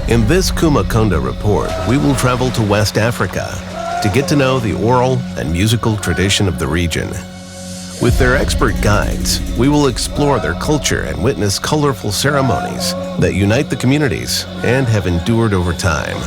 In this Kumakonda report, we will travel to West Africa to get to know the oral and musical tradition of the region. With their expert guides, we will explore their culture and witness colorful ceremonies that unite the communities and have endured over time.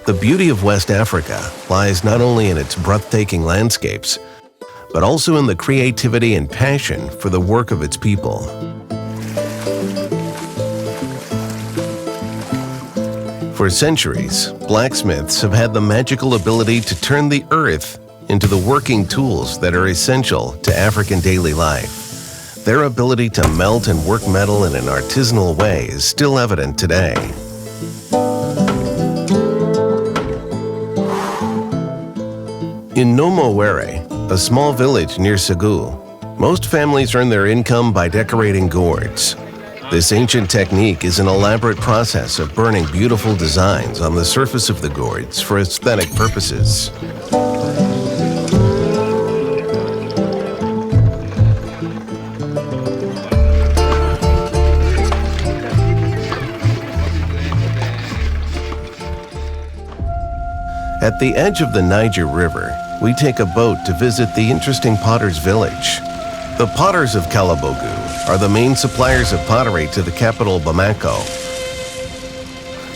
The beauty of West Africa lies not only in its breathtaking landscapes, but also in the creativity and passion for the work of its people. For centuries, blacksmiths have had the magical ability to turn the earth into the working tools that are essential to African daily life. Their ability to melt and work metal in an artisanal way is still evident today. In Nomowere, a small village near Ségou, most families earn their income by decorating gourds. This ancient technique is an elaborate process of burning beautiful designs on the surface of the gourds for aesthetic purposes. At the edge of the Niger River, we take a boat to visit the interesting Potter's Village. The Potters of Calabogu are the main suppliers of pottery to the capital Bamako.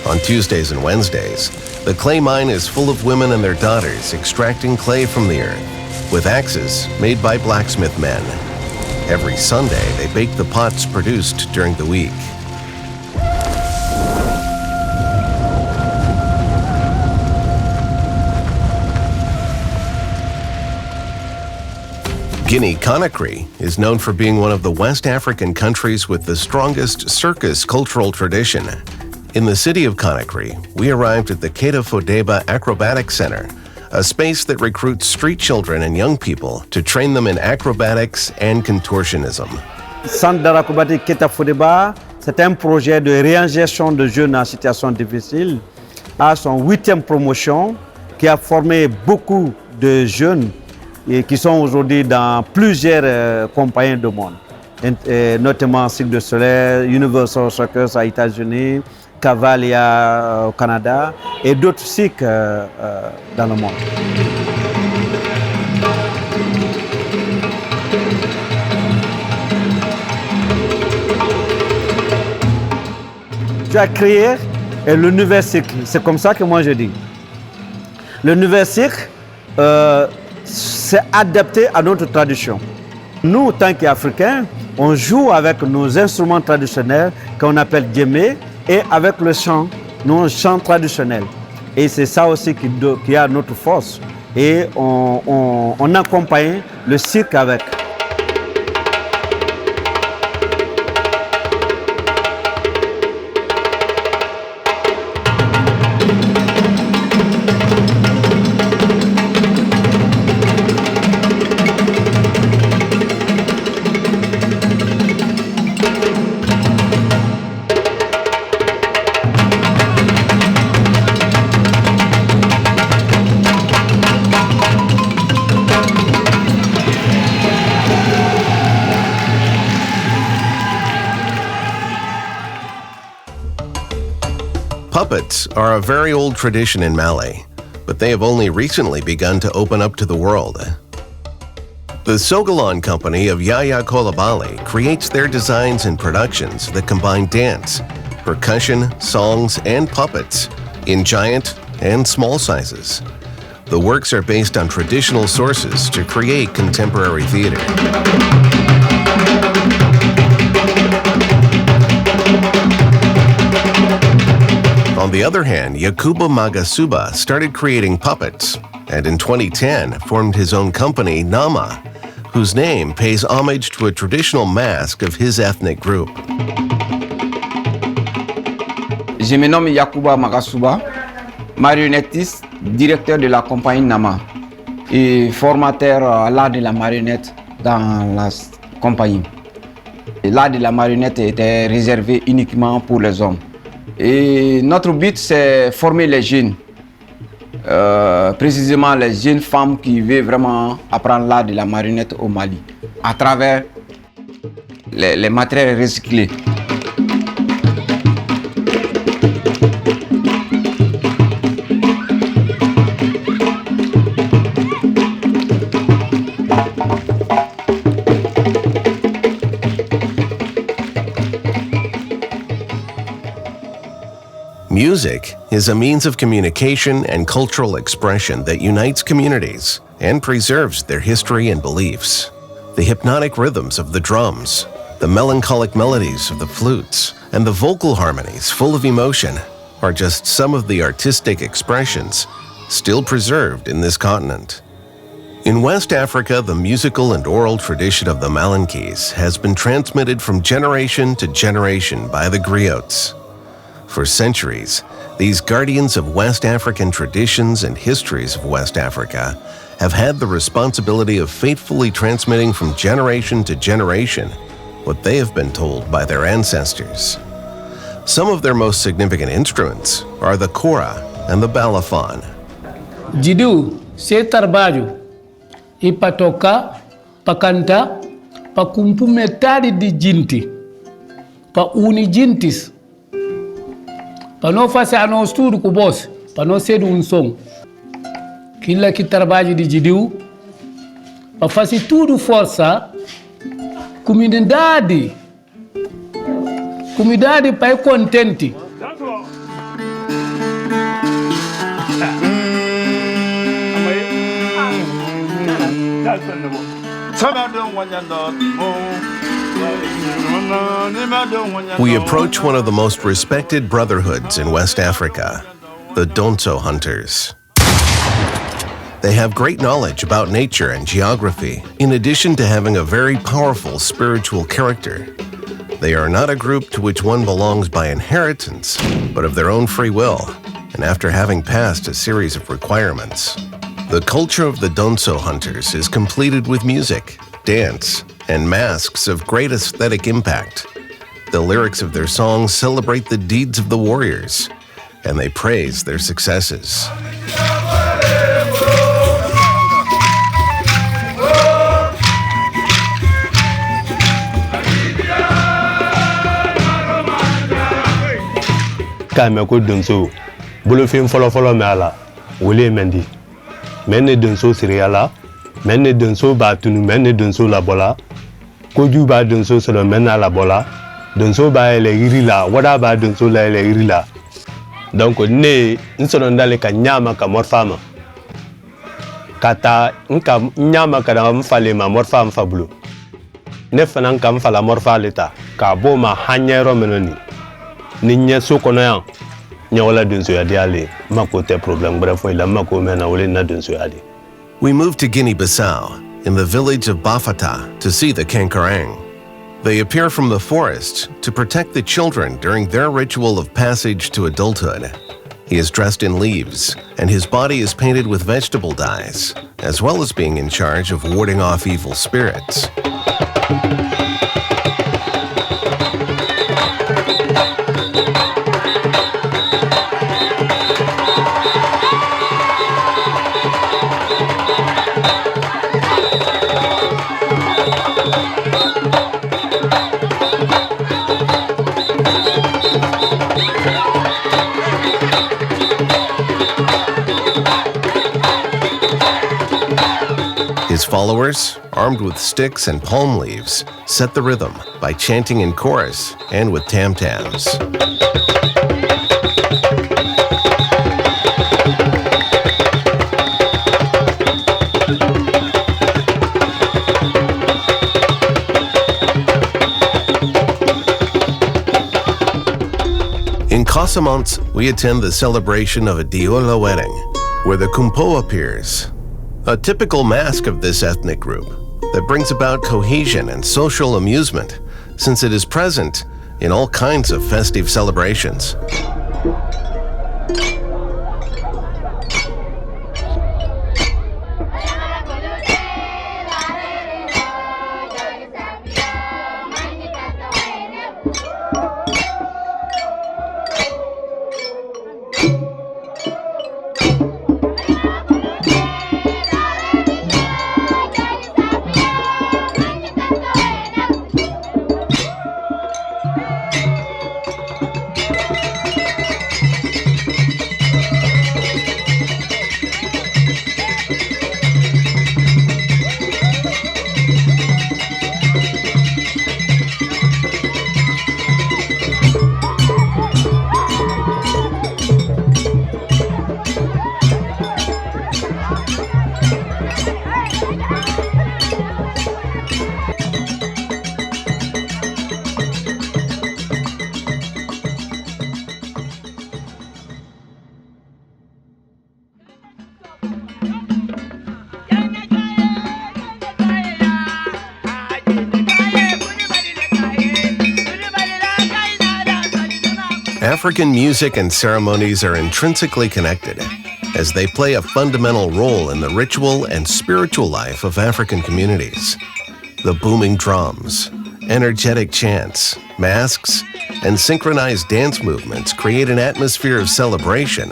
On Tuesdays and Wednesdays, the clay mine is full of women and their daughters extracting clay from the earth with axes made by blacksmith men. Every Sunday, they bake the pots produced during the week. Guinea Conakry is known for being one of the West African countries with the strongest circus cultural tradition. In the city of Conakry, we arrived at the Keita Fodeba Acrobatic Center, a space that recruits street children and young people to train them in acrobatics and contortionism. Centre d'art acrobatique Keita Fodeba, c'est un projet de réinsertion de jeunes en situation difficile à son 8e promotion qui a formé beaucoup de jeunes et qui sont aujourd'hui dans plusieurs compagnies du monde, notamment Cirque du Soleil, Universal Circus aux États-Unis, Cavalia au Canada et d'autres cirques dans le monde. Tu as créé le nouvel cycle, c'est comme ça que moi je dis. Le nouvel cycle, c'est adapté à notre tradition. Nous, tant qu'Africains, on joue avec nos instruments traditionnels qu'on appelle djemé et avec le chant, nos chants traditionnels. Et c'est ça aussi qui a notre force. Et on accompagne le cirque avec. Puppets are a very old tradition in Mali, but they have only recently begun to open up to the world. The Sogalon company of Yaya Kolabali creates their designs and productions that combine dance, percussion, songs, and puppets in giant and small sizes. The works are based on traditional sources to create contemporary theater. On the other hand, Yakuba Magasuba started creating puppets, and in 2010 formed his own company, Nama, whose name pays homage to a traditional mask of his ethnic group. Je me nomme Yakuba Magasuba, marionnettiste, directeur de la compagnie Nama et formateur à l'art de la marionnette dans la compagnie. L'art de la marionnette était réservé uniquement pour les hommes. Et notre but, c'est former les jeunes, précisément les jeunes femmes qui veulent vraiment apprendre l'art de la marionnette au Mali, à travers les matériels recyclés. Music is a means of communication and cultural expression that unites communities and preserves their history and beliefs. The hypnotic rhythms of the drums, the melancholic melodies of the flutes, and the vocal harmonies full of emotion are just some of the artistic expressions still preserved in this continent. In West Africa, the musical and oral tradition of the Malankis has been transmitted from generation to generation by the griots. For centuries, these guardians of West African traditions and histories of West Africa have had the responsibility of faithfully transmitting from generation to generation what they have been told by their ancestors. Some of their most significant instruments are the kora and the balafon. Jidu, se tarbaju, ipatoka, pakanta, pakumpu metadi di jinti, pa uni jintis. Pano fase ano studu ku boss, pano sedu un song. Kila ki trabalho de jidiu, pa fase tudo força, comunidade pa contente. We approach one of the most respected brotherhoods in West Africa, the Dono Hunters. They have great knowledge about nature and geography, in addition to having a very powerful spiritual character. They are not a group to which one belongs by inheritance, but of their own free will, and after having passed a series of requirements. The culture of the Dono Hunters is completed with music, dance, and masks of great aesthetic impact. The lyrics of their songs celebrate the deeds of the warriors, and they praise their successes. Kame ko donso bolofin fɔlɔfɔlɔ me ala wole mendi menne donso siriala menne donso ba tunu menne donso la bola koju ba donso solo menna la bola donso ba ele irila wada ba donso la ele irila donc ne nsono ndale ka nyama ka morfama kata nka nyama ka da mfale ma morfama fabulu ne fana nka mfala morfa leta ka bo ma hanyero menoni ninya sokono ya nyawola donso ya diale mako te problem brefo ila mako mena wole na donso ya di. We moved to Guinea Bissau, in the village of Bafata, to see the Kankarang. They appear from the forest to protect the children during their ritual of passage to adulthood. He is dressed in leaves, and his body is painted with vegetable dyes, as well as being in charge of warding off evil spirits. His followers, armed with sticks and palm leaves, set the rhythm by chanting in chorus and with tam-tams. In Casamance, we attend the celebration of a Diola wedding, where the Kumpo appears, a typical mask of this ethnic group that brings about cohesion and social amusement, since it is present in all kinds of festive celebrations. African music and ceremonies are intrinsically connected, as they play a fundamental role in the ritual and spiritual life of African communities. The booming drums, energetic chants, masks, and synchronized dance movements create an atmosphere of celebration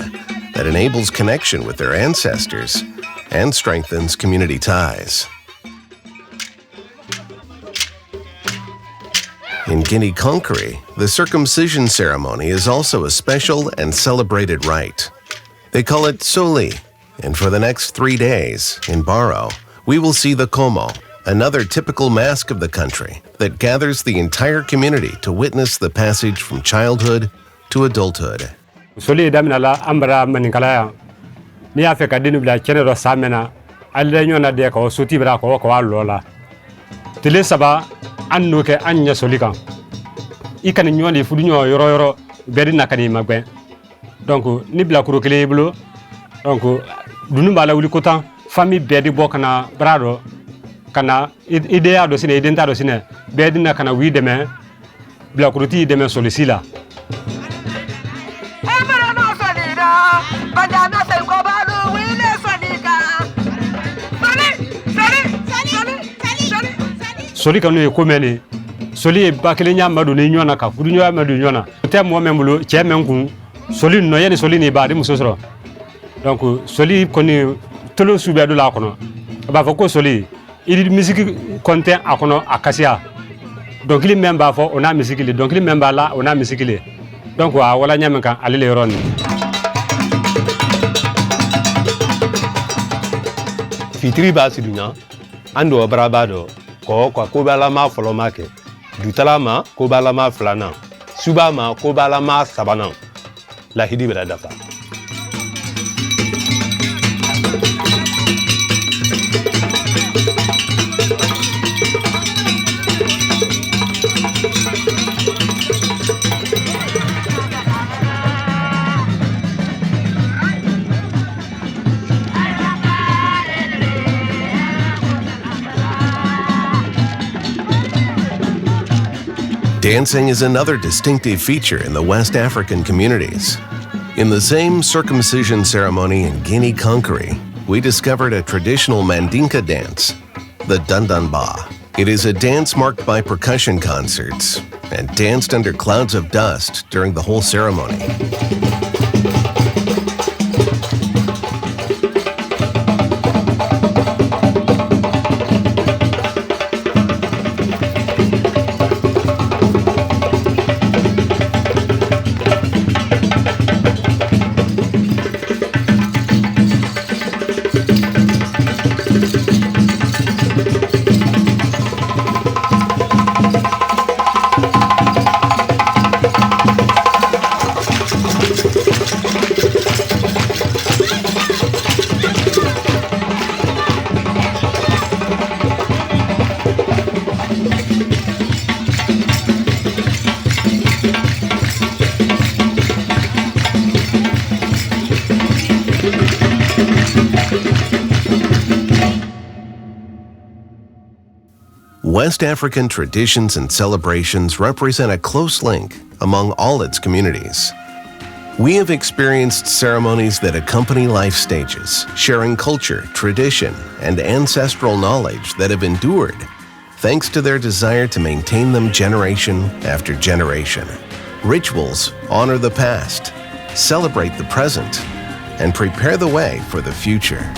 that enables connection with their ancestors and strengthens community ties. In Guinea Conakry, the circumcision ceremony is also a special and celebrated rite. They call it Soli, and for the next 3 days, in Baro, we will see the Como, another typical mask of the country that gathers the entire community to witness the passage from childhood to adulthood. Soli daminala ambra maninkala ni afeka dinu bla chenero samena alle nyona de ko suti bra ko lola tele saba anno ke anya solika ikani nyoni fudu nyo yoro bedi nakani magbe donc ni bla kuro kele bulo donc dunu bala wuli kotan famille bedi bokana brado kana idea do sine identa do sine bedi na kana wi deme bla kuro ti deme solisila soli kanu e komeni soli e bakele nya madu ni nyona ka fudu nya madu nyona te mo membulo che menku soli no yene soli ni baadi musosoro donc soli koni tolo sube do la kono ba fa ko soli il musique content akono akasia donc il memba fo on a musique le donc il memba là on a musique le donc wa wala nyame kan alele ron fitri ba sidunya ando brabado ko ko balama foloma ke dutalama ko balama flana subama ko balama sabana la hidi bela dafa Dancing is another distinctive feature in the West African communities. In the same circumcision ceremony in Guinea Conakry, we discovered a traditional Mandinka dance, the Dandanba. It is a dance marked by percussion concerts and danced under clouds of dust during the whole ceremony. West African traditions and celebrations represent a close link among all its communities. We have experienced ceremonies that accompany life stages, sharing culture, tradition, and ancestral knowledge that have endured, thanks to their desire to maintain them generation after generation. Rituals honor the past, celebrate the present, and prepare the way for the future.